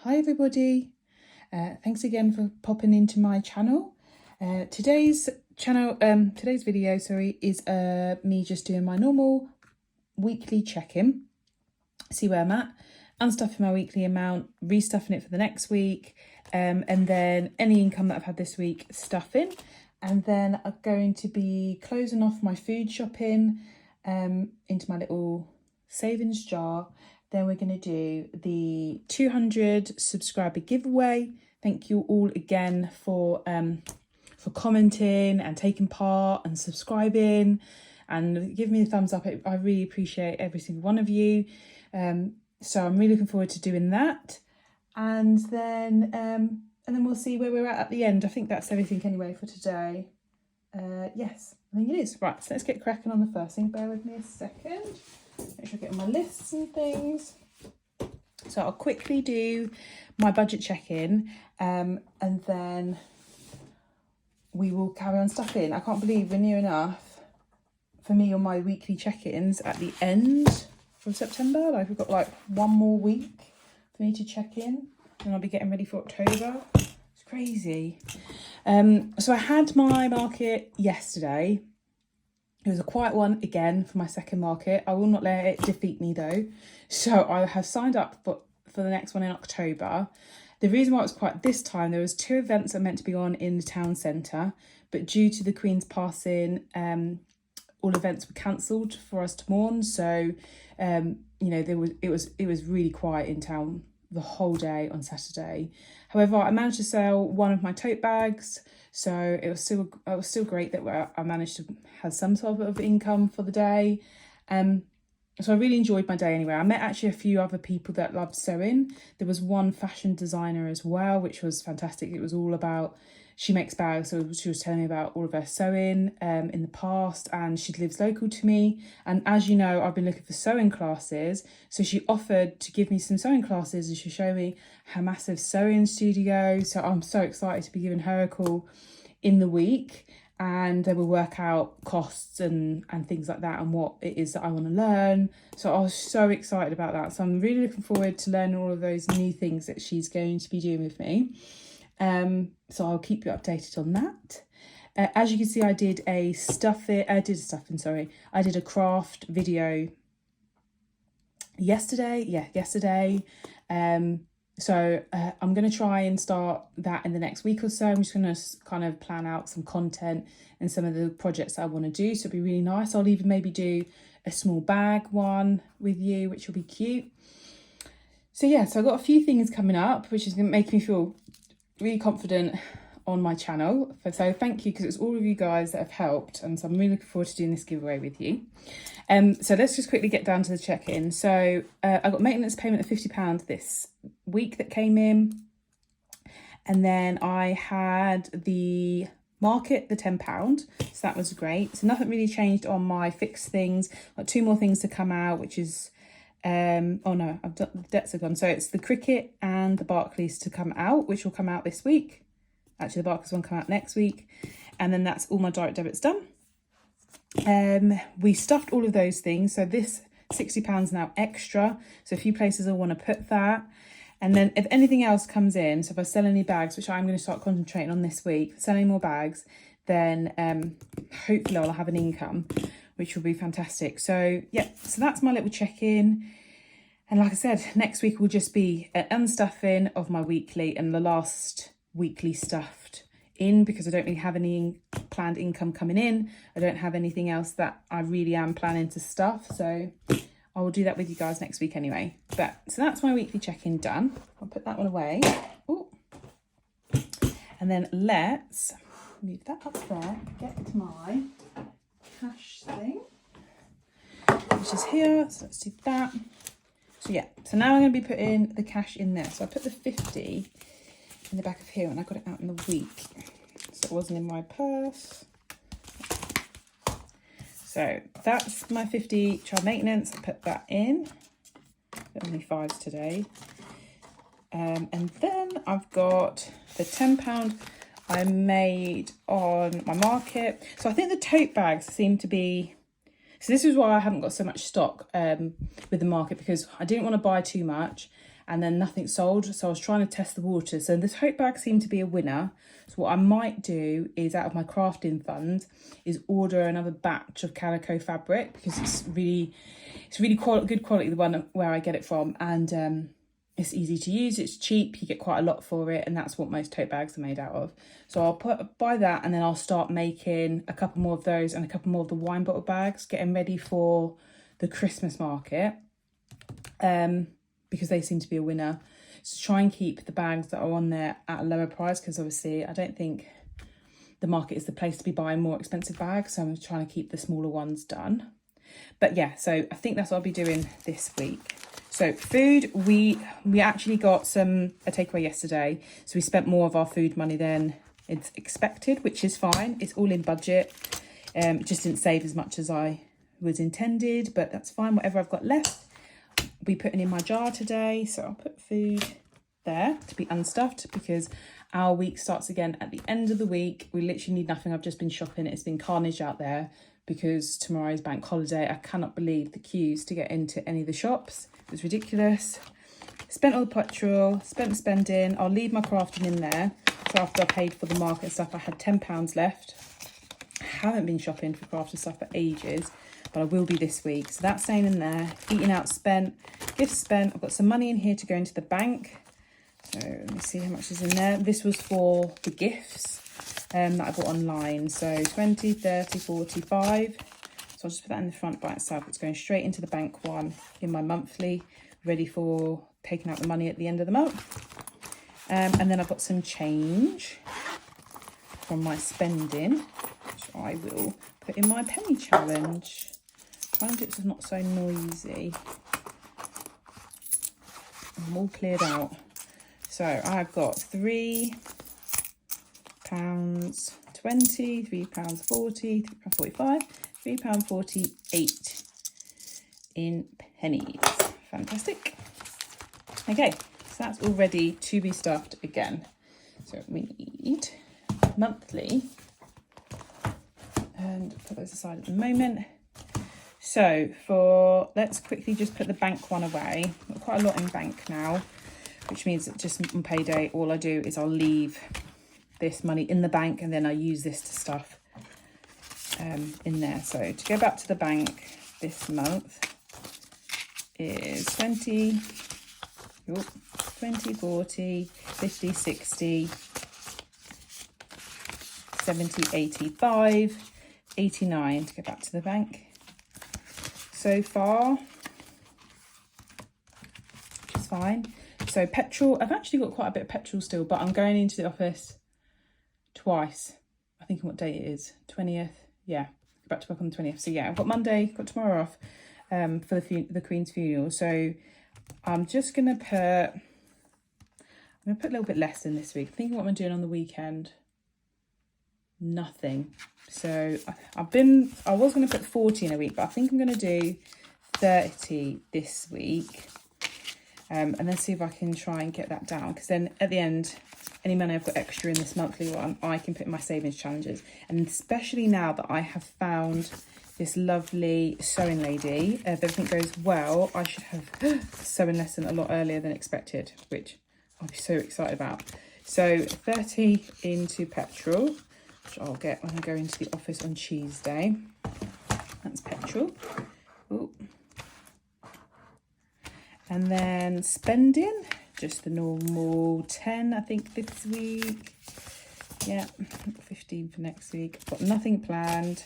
Hi everybody, thanks again for popping into my channel. Today's video, is me just doing my normal weekly check-in, see where I'm at, unstuffing my weekly amount, restuffing it for the next week, and then any income that I've had this week, stuffing. And then I'm going to be closing off my food shopping into my little savings jar. Then we're going to do the 200 subscriber giveaway. Thank you all again for commenting and taking part and subscribing and giving me a thumbs up. I really appreciate every single one of you. So I'm really looking forward to doing that. And then we'll see where we're at the end. I think that's everything anyway for today. Yes, I think it is. Right, so let's get cracking on the first thing. Bear with me a second. Make sure I get my lists and things. So I'll quickly do my budget check-in and then we will carry on stuffing. I can't believe we're near enough for me on my weekly check-ins at the end of September. Like we've got like one more week for me to check in and I'll be getting ready for October. It's crazy. So I had my market yesterday. It was a quiet one again for my second market. I will not let it defeat me though. So I have signed up for the next one in October. The reason why it was quiet this time, there was 2 events that were meant to be on in the town centre, but due to the Queen's passing, all events were cancelled for us to mourn. So, it was really quiet in town the whole day on Saturday. However, I managed to sell one of my tote bags, so it was still great that I managed to have some sort of income for the day. So I really enjoyed my day anyway. I met actually a few other people that loved sewing. There was one fashion designer as well, which was fantastic. It was all about, she makes bags, so she was telling me about all of her sewing in the past, and she lives local to me. And as you know, I've been looking for sewing classes, so she offered to give me some sewing classes and she showed me her massive sewing studio. So I'm so excited to be giving her a call in the week, and they will work out costs and things like that and what it is that I want to learn. So I was so excited about that. So I'm really looking forward to learning all of those new things that she's going to be doing with me. So I'll keep you updated on that. As you can see, I did a craft video yesterday. So I'm going to try and start that in the next week or so. I'm just going to kind of plan out some content and some of the projects that I want to do. So it'll be really nice. I'll even maybe do a small bag one with you, which will be cute. So yeah, so I've got a few things coming up, which is going to make me feel really confident on my channel. So thank you, because it's all of you guys that have helped, and so I'm really looking forward to doing this giveaway with you. So let's just quickly get down to the check-in. So I got maintenance payment of £50 this week that came in, and then I had the market, the £10, so that was great. So nothing really changed on my fixed things. Got 2 more things to come out, which is oh no, I've done, the debts are gone. So it's the Cricket and the Barclays to come out, which will come out this week. Actually, the Barclays one come out next week, and then that's all my direct debits done. We stuffed all of those things, so this £60 now extra, so a few places I want to put that. And then if anything else comes in, so if I sell any bags, which I'm going to start concentrating on this week, selling more bags, then hopefully I'll have an income, which will be fantastic. So yeah, so that's my little check-in. And like I said, next week will just be an unstuffing of my weekly and the last weekly stuffed in, because I don't really have any planned income coming in. I don't have anything else that I really am planning to stuff. So I will do that with you guys next week anyway. But so that's my weekly check-in done. I'll put that one away. Ooh. And then let's move that up there, get to my cash thing, which is here. So let's do that. So yeah, so now I'm going to be putting the cash in there. So I put the 50 in the back of here and I got it out in the week. So it wasn't in my purse. So that's my 50 child maintenance. I put that in. Only 5s today. And then I've got the £10 I made on my market. So I think the tote bags seem to be So this is why I haven't got so much stock with the market, because I didn't want to buy too much. and then nothing sold. So I was trying to test the water. So this tote bag seemed to be a winner. So what I might do is, out of my crafting fund, is order another batch of calico fabric, because it's really good quality, the one where I get it from, and it's easy to use, it's cheap, you get quite a lot for it, and that's what most tote bags are made out of. So I'll buy that, and then I'll start making a couple more of those and a couple more of the wine bottle bags, getting ready for the Christmas market, because they seem to be a winner. So try and keep the bags that are on there at a lower price, because obviously I don't think the market is the place to be buying more expensive bags, so I'm trying to keep the smaller ones done. But yeah, so I think that's what I'll be doing this week. So food, we actually got a takeaway yesterday, so we spent more of our food money than it's expected, which is fine. It's all in budget. It just didn't save as much as I was intended, but that's fine. Whatever I've got left, I'll be putting in my jar today. So I'll put food there to be unstuffed, because our week starts again at the end of the week. We literally need nothing. I've just been shopping. It's been carnage out there because tomorrow is bank holiday. I cannot believe the queues to get into any of the shops. It was ridiculous. Spent all the petrol, spent spending. I'll leave my crafting in there. So after I paid for the market and stuff, I had £10 left. I haven't been shopping for crafting stuff for ages, but I will be this week. So that's staying in there. Eating out spent, gifts spent. I've got some money in here to go into the bank. So let me see how much is in there. This was for the gifts that I bought online. So 20, 30, 45. So I'll just put that in the front by itself. It's going straight into the bank one in my monthly, ready for taking out the money at the end of the month. And then I've got some change from my spending, which I will put in my penny challenge. Find it's not so noisy. I'm all cleared out. So I've got £3.20, £3.40, £3.45, £3.48 in pennies. Fantastic. Okay, so that's all ready to be stuffed again. So we need monthly, and put those aside at the moment. So let's quickly just put the bank one away. I've got quite a lot in bank now, which means that just on payday, all I do is I'll leave this money in the bank, and then I use this to stuff in there. So to go back to the bank this month is 20, 40, 50, 60, 70, 85, 89 to go back to the bank. So far, which is fine. So petrol, I've actually got quite a bit of petrol still, but I'm going into the office twice. I think what date it is, 20th. Yeah, back to work on the 20th. So yeah, I've got Monday, got tomorrow off for the Queen's funeral. So I'm just going to put a little bit less in this week. I'm thinking what I'm doing on the weekend. Nothing. So I was going to put 40 in a week, but I think I'm going to do 30 this week. And then see if I can try and get that down, because then at the end, any money I've got extra in this monthly one, I can put in my savings challenges. And especially now that I have found this lovely sewing lady, if everything goes well, I should have a sewing lesson a lot earlier than expected, which I'll be so excited about. So 30 into petrol, which I'll get when I go into the office on Tuesday. That's petrol. Ooh. And then spending, just the normal 10, I think, this week. Yeah, 15 for next week. I've got nothing planned.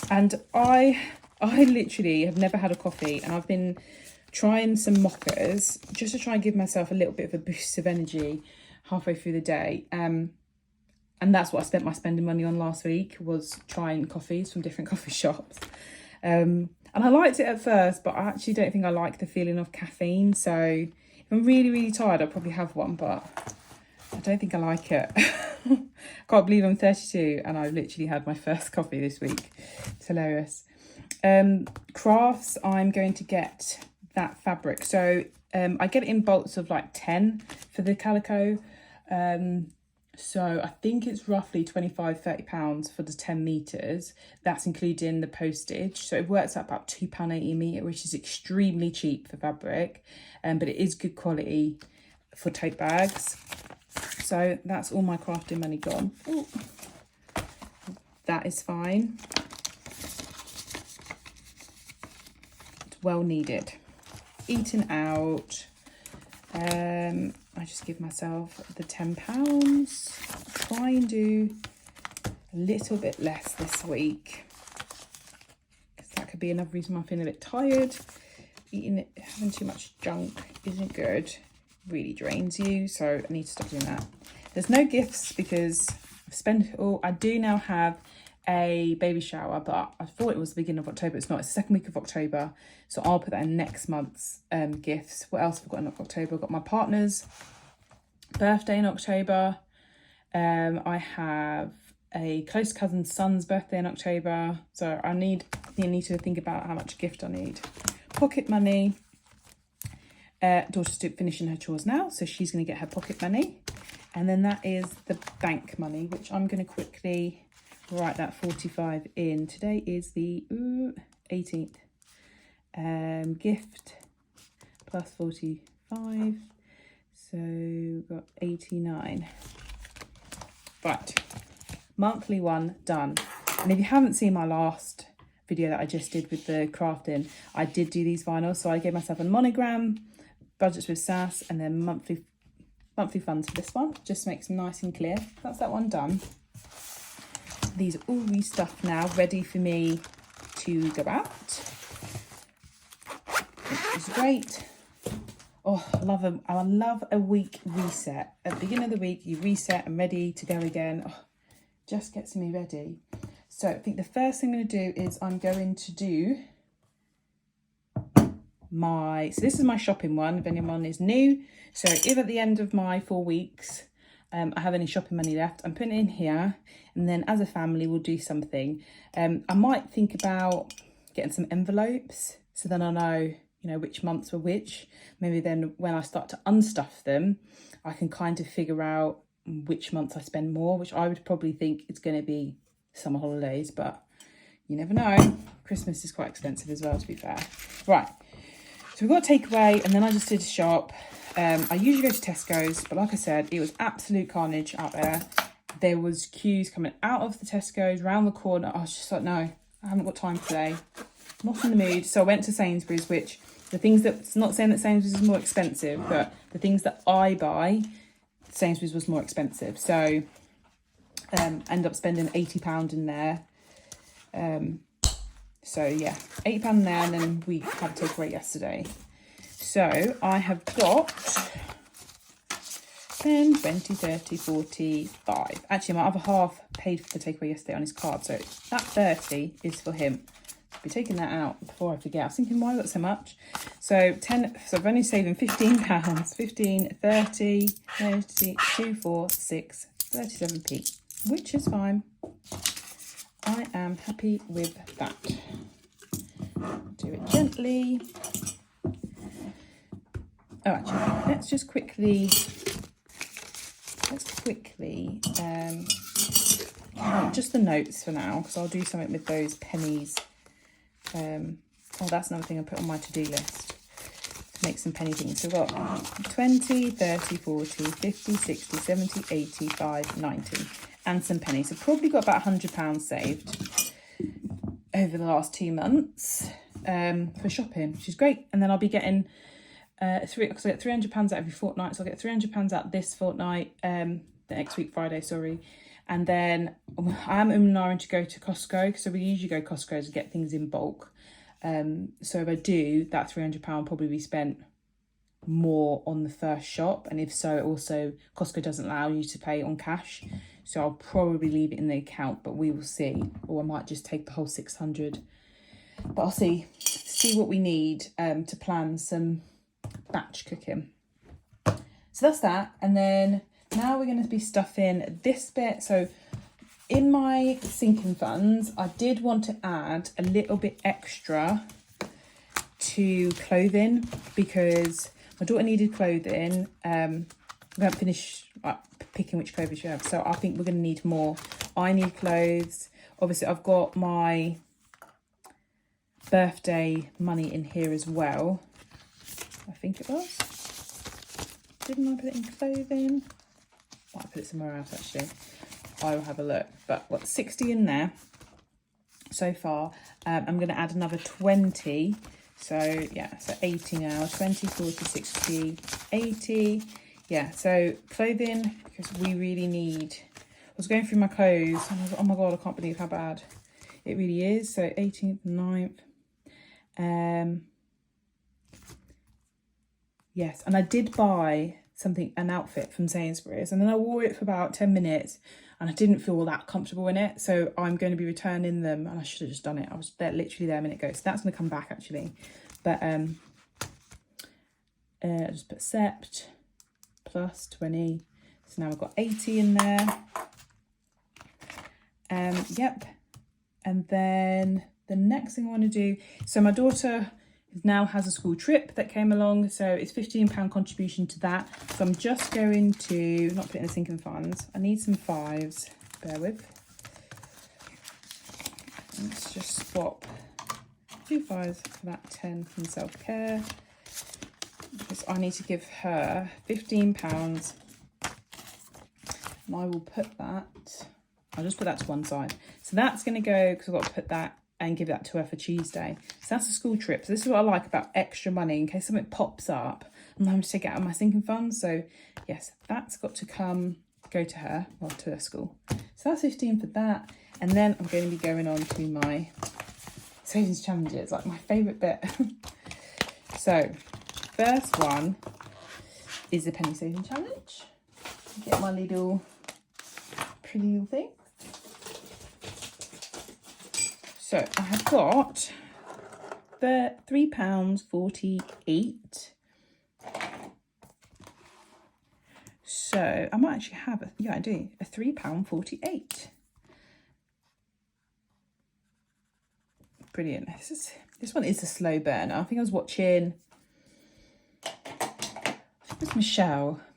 And I literally have never had a coffee, and I've been trying some mochas just to try and give myself a little bit of a boost of energy halfway through the day. And that's what I spent my spending money on last week, was trying coffees from different coffee shops. And I liked it at first, but I actually don't think I like the feeling of caffeine. So if I'm really, really tired, I'll probably have one, but I don't think I like it. Can't believe I'm 32 and I literally had my first coffee this week. It's hilarious. Crafts, I'm going to get that fabric. So I get it in bolts of like 10 for the calico. So I think it's roughly £25–30 for the 10 metres. That's including the postage. So it works out about £2.80 a metre, which is extremely cheap for fabric. But it is good quality for tote bags. So that's all my crafting money gone. Ooh. That is fine. It's well needed. Eating out. I just give myself the £10. Try and do a little bit less this week, because that could be another reason I'm feeling a bit tired. Having too much junk isn't good. Really drains you, so I need to stop doing that. There's no gifts because I've spent it all. I do now have a baby shower, but I thought it was the beginning of October. It's not. It's the second week of October, so I'll put that in next month's gifts. What else have I got in October? I've got my partner's birthday in October. I have a close cousin's son's birthday in October, so I need to think about how much gift I need. Pocket money. Daughter's finishing her chores now, so she's going to get her pocket money, and then that is the bank money, which I'm going to quickly write that 45 in. Today is the 18th. Gift plus 45, so we've got 89. Right, monthly one done. And if you haven't seen my last video that I just did with the crafting, I did do these vinyls. So I gave myself a monogram, budgets with SAS, and then monthly funds for this one. Just makes them nice and clear. That's that one done. These are all restuffed now, ready for me to go out, which is great. Oh, I love a week reset. At the beginning of the week, you reset and ready to go again. Oh, just gets me ready. So I think the first thing I'm going to do is I'm going to do so this is my shopping one, if anyone is new. So if at the end of my 4 weeks, I have any shopping money left, I'm putting it in here, and then as a family we'll do something. I might think about getting some envelopes, so then I know, which months were which. Maybe then when I start to unstuff them, I can kind of figure out which months I spend more, which I would probably think it's going to be summer holidays, but you never know. Christmas is quite expensive as well, to be fair. Right, so we've got a takeaway, and then I just did a shop. I usually go to Tesco's, but like I said, it was absolute carnage out there. There was queues coming out of the Tesco's, round the corner. I was just like, no, I haven't got time today. Not in the mood. So I went to Sainsbury's, which the things that, it's not saying that Sainsbury's is more expensive, but the things that I buy, Sainsbury's was more expensive. So end up spending £80 in there. So yeah, £80 in there, and then we had a takeaway yesterday. So I have got 10, 20, 30, 45. Actually, my other half paid for the takeaway yesterday on his card. So that 30 is for him. I'll be taking that out before I forget. I was thinking, why I got so much? So 10, so I'm only saving £15. 15, 30, 30, 2, 4, 6, 37p, which is fine. I am happy with that. Do it gently. Oh, actually, let's quickly count just the notes for now, because I'll do something with those pennies. Oh, that's another thing I put on my to-do list, to make some penny things. So we've got 20, 30, 40, 50, 60, 70, 85, 90, and some pennies. So probably got about £100 saved over the last 2 months for shopping, which is great. And then I'll be getting because I get £300 out every fortnight, so I'll get £300 out this fortnight, the next week Friday, sorry. And then I am umming to go to Costco, so we usually go to Costco to get things in bulk. So if I do, that £300 will probably be spent more on the first shop, and if so, also Costco doesn't allow you to pay on cash, so I'll probably leave it in the account, but we will see. Or I might just take the whole 600, but I'll see what we need to plan some batch cooking. So that's that. And then now we're going to be stuffing this bit. So in my sinking funds, I did want to add a little bit extra to clothing, because my daughter needed clothing. We haven't finished picking which clothes you have. So I think we're going to need more. I need clothes. Obviously, I've got my birthday money in here as well. I think it was. Didn't I put it in clothing? Might put it somewhere else actually. I will have a look. But what, 60 in there so far. I'm going to add another 20. So yeah, so 80 now. 20, 40, 60, 80. Yeah, so clothing, because we really need... I was going through my clothes and I was like, oh my God, I can't believe how bad it really is. So 18th, 9th. Yes, and I did buy an outfit from Sainsbury's, and then I wore it for about 10 minutes and I didn't feel that comfortable in it. So I'm going to be returning them, and I should have just done it. I was there literally there a minute ago. So that's going to come back actually. But I just put sept plus 20. So now we've got 80 in there. Yep. And then the next thing I want to do, so my daughter now has a school trip that came along, so it's £15 contribution to that. So I'm just going to not put it in the sinking funds. I need some 5s, bear with. Let's just swap 2 5s for that 10 from self-care, because I need to give her £15, and I will put that, I'll just put that to one side. So that's going to go, because I've got to put that and give that to her for Tuesday. So that's a school trip. So this is what I like about extra money, in case something pops up and I'm having to take it out of my sinking funds. So yes, that's got to go to her, well, to her school. So that's 15 for that. And then I'm going to be going on to my savings challenges, like my favourite bit. So first one is the penny saving challenge. Get my little pretty little thing. So I have got the £3.48. So I might actually have a £3.48. Brilliant. This one is a slow burner. I think I was watching, it was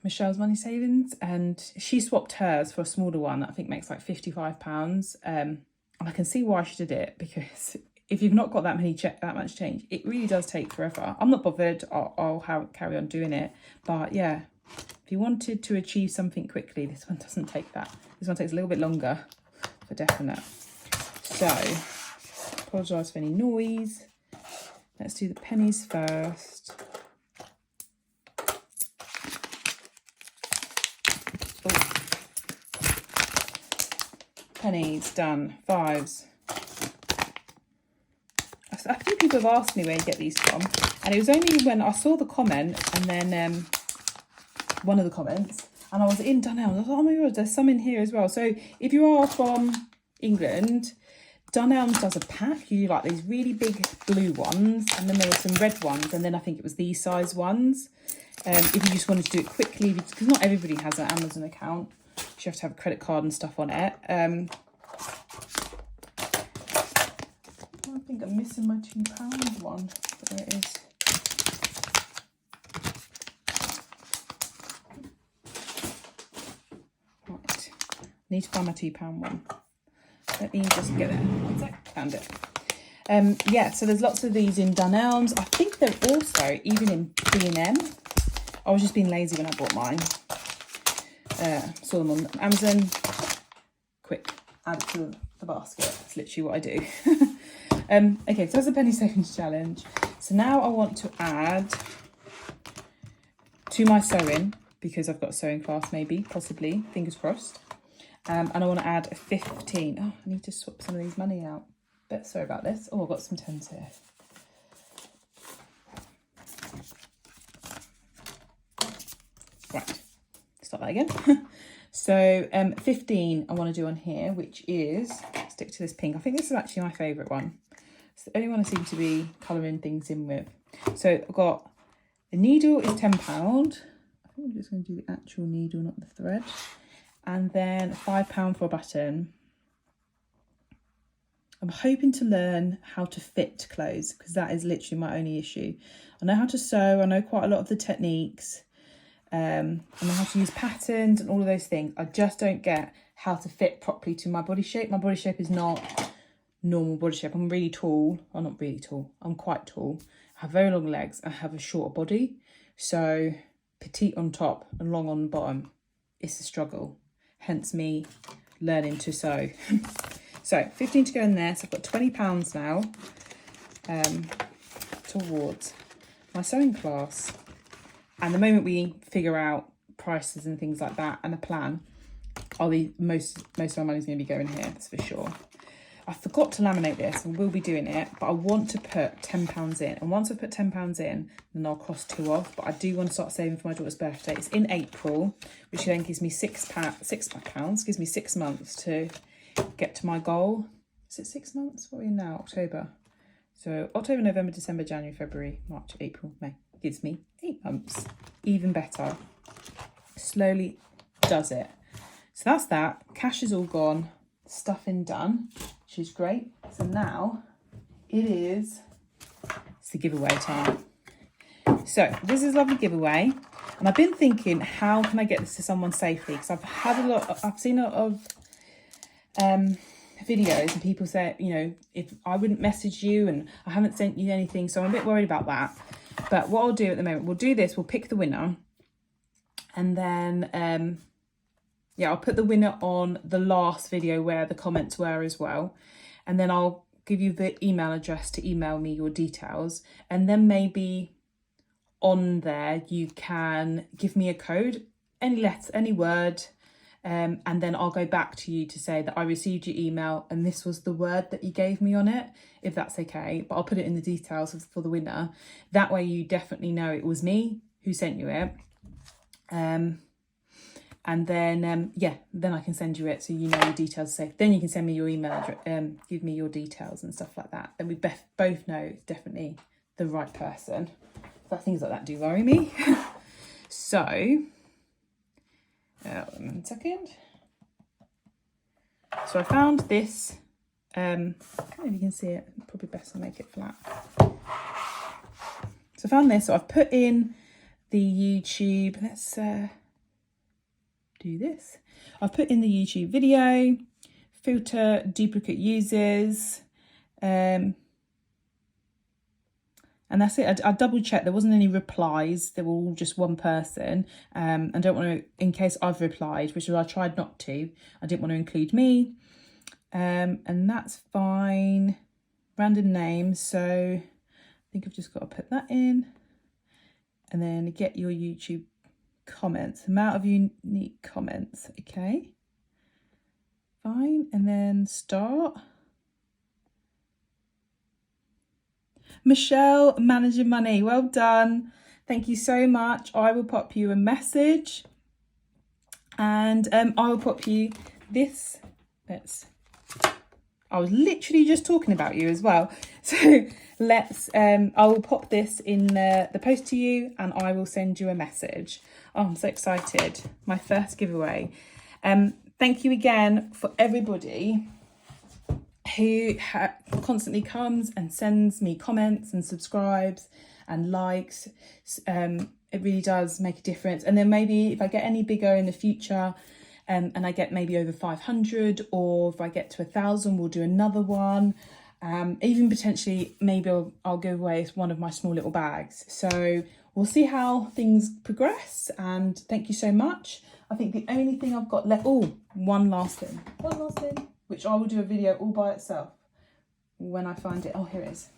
Michelle's Money Savings, and she swapped hers for a smaller one that I think makes like £55. And I can see why she did it, because if you've not got that much change, it really does take forever. I'm not bothered. I'll carry on doing it. But yeah, if you wanted to achieve something quickly, this one doesn't take that. This one takes a little bit longer, for definite. So, apologise for any noise. Let's do the pennies first. Oh. Pennies done. 5s. A few people have asked me where you get these from, and it was only when I saw the comment, and then one of the comments, and I was in Dunelm. I was like, oh my God, there's some in here as well. So if you are from England, Dunelm does a pack. You like these really big blue ones, and then there were some red ones, and then I think it was these size ones. If you just wanted to do it quickly, because not everybody has an Amazon account. You have to have a credit card and stuff on it. I think I'm missing my £2 one. There it is. Right. Need to find my £2 one. Let me just get it. One sec. Found it. Yeah, so there's lots of these in Dunelm's. I think they're also even in B&M. I was just being lazy when I bought mine. Saw them on Amazon. Quick, add it to the basket. That's literally what I do. Okay, so that's the penny savings challenge. So now I want to add to my sewing, because I've got a sewing class, maybe, possibly, fingers crossed. And I want to add a 15. Oh, I need to swap some of these money out. But sorry about this. Oh, I've got some 10s here. Right, start that again. So 15 I want to do on here, which is, stick to this pink. I think this is actually my favourite one. It's the only one I seem to be colouring things in with. So I've got, the needle is £10. I think I'm just going to do the actual needle, not the thread. And then £5 for a button. I'm hoping to learn how to fit clothes, because that is literally my only issue. I know how to sew, I know quite a lot of the techniques. and I have to use patterns and all of those things. I just don't get how to fit properly to my body shape. My body shape is not normal body shape. I'm really tall. Oh, not really tall. I'm quite tall. I have very long legs. I have a shorter body. So petite on top and long on the bottom. It's a struggle. Hence me learning to sew. So 15 to go in there. So I've got £20 now towards my sewing class. And the moment we figure out prices and things like that and a plan, most of my money's going to be going here, that's for sure. I forgot to laminate this and we'll be doing it, but I want to put £10 in. And once I put £10 in, then I'll cross 2 off. But I do want to start saving for my daughter's birthday. It's in April, which then gives me £6, gives me 6 months to get to my goal. Is it 6 months? What are we in now? October. So October, November, December, January, February, March, April, May. Gives me 8 months. Even better. Slowly does it. So that's that. Cash is all gone. Stuffing done, which is great. So now it's the giveaway time. So this is a lovely giveaway, and I've been thinking, how can I get this to someone safely? Because I've seen a lot of videos and people say, you know, if I wouldn't message you and I haven't sent you anything, so I'm a bit worried about that. But what I'll do at the moment, we'll do this, we'll pick the winner, and then yeah, I'll put the winner on the last video where the comments were as well. And then I'll give you the email address to email me your details. And then maybe on there, you can give me a code, any letter, any word. And then I'll go back to you to say that I received your email and this was the word that you gave me on it, if that's okay. But I'll put it in the details for the winner. That way you definitely know it was me who sent you it. And then, yeah, then I can send you it so you know your details safe. Then you can send me your email address, give me your details and stuff like that. Then we both know it's definitely the right person. But things like that do worry me. So, 1 second. So I found this. I don't know if you can see it. Probably best to make it flat. So I found this. So I've put in the YouTube. Let's do this. I've put in the YouTube video, filter duplicate users, and that's it. I double checked, there wasn't any replies, they were all just one person. I don't want to, in case I've replied, which I tried not to, I didn't want to include me, and that's fine. Random names, so I think I've just got to put that in, and then get your YouTube comments, amount of unique comments. Okay, fine. And then start. Michelle, Managing Money, well done, thank you so much. I will pop you a message, and I will pop you this. I was literally just talking about you as well, so let's I will pop this in the post to you, and I will send you a message. Oh, I'm so excited. My first giveaway. Thank you again for everybody who constantly comes and sends me comments and subscribes and likes. It really does make a difference. And then maybe if I get any bigger in the future, and I get maybe over 500, or if I get to 1,000, we'll do another one. Even potentially, maybe I'll give away one of my small little bags. So we'll see how things progress, and thank you so much. I think the only thing I've got left, one last thing, which I will do a video all by itself when I find it. Oh, here it is.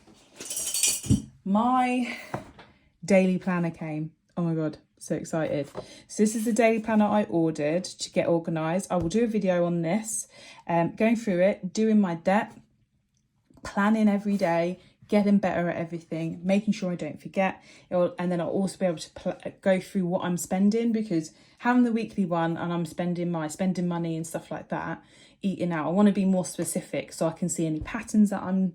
My daily planner came. Oh my God, so excited. So this is the daily planner I ordered to get organised. I will do a video on this, going through it, doing my debt, planning every day, getting better at everything, making sure I don't forget. And then I'll also be able to go through what I'm spending, because having the weekly one and I'm spending money and stuff like that, eating out, I want to be more specific so I can see any patterns that I'm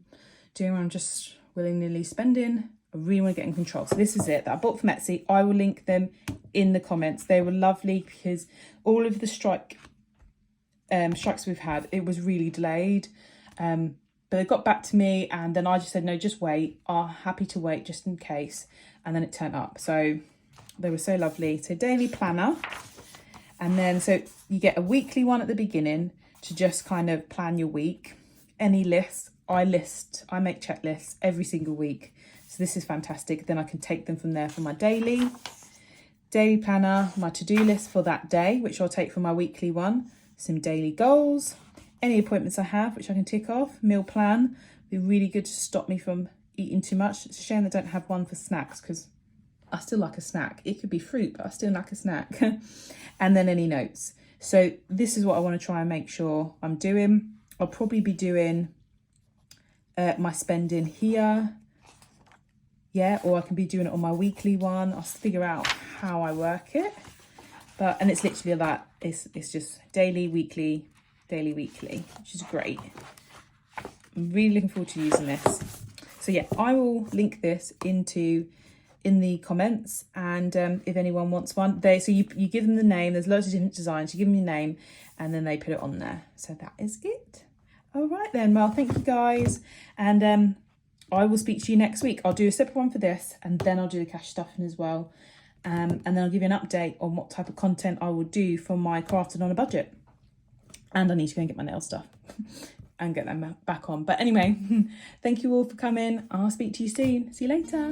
doing where I'm just willy-nilly spending. I really want to get in control. So this is it that I bought from Etsy. I will link them in the comments. They were lovely because all of the strikes we've had, it was really delayed. But it got back to me, and then I just said, no, just wait. I'm happy to wait just in case. And then it turned up. So They were so lovely. So daily planner. And then, so you get a weekly one at the beginning to just kind of plan your week. Any lists, I make checklists every single week. So this is fantastic. Then I can take them from there for my daily planner, my to-do list for that day, which I'll take for my weekly one. Some daily goals, any appointments I have, which I can tick off. Meal plan, be really good to stop me from eating too much. It's a shame I don't have one for snacks because I still like a snack. It could be fruit, but I still like a snack. And then any notes. So this is what I want to try and make sure I'm doing. I'll probably be doing my spending here. Yeah, or I can be doing it on my weekly one. I'll figure out how I work it. And it's literally that. It's just daily, weekly, which is great. I'm really looking forward to using this. So yeah, I will link this in the comments, and if anyone wants one, so you give them the name. There's loads of different designs. You give them your name and then they put it on there. So that is it. All right then, well, thank you guys, and I will speak to you next week. I'll do a separate one for this, and then I'll do the cash stuffing as well, and then I'll give you an update on what type of content I will do for my crafting on a budget. And I need to go and get my nail stuff and get them back on. But anyway, thank you all for coming. I'll speak to you soon. See you later.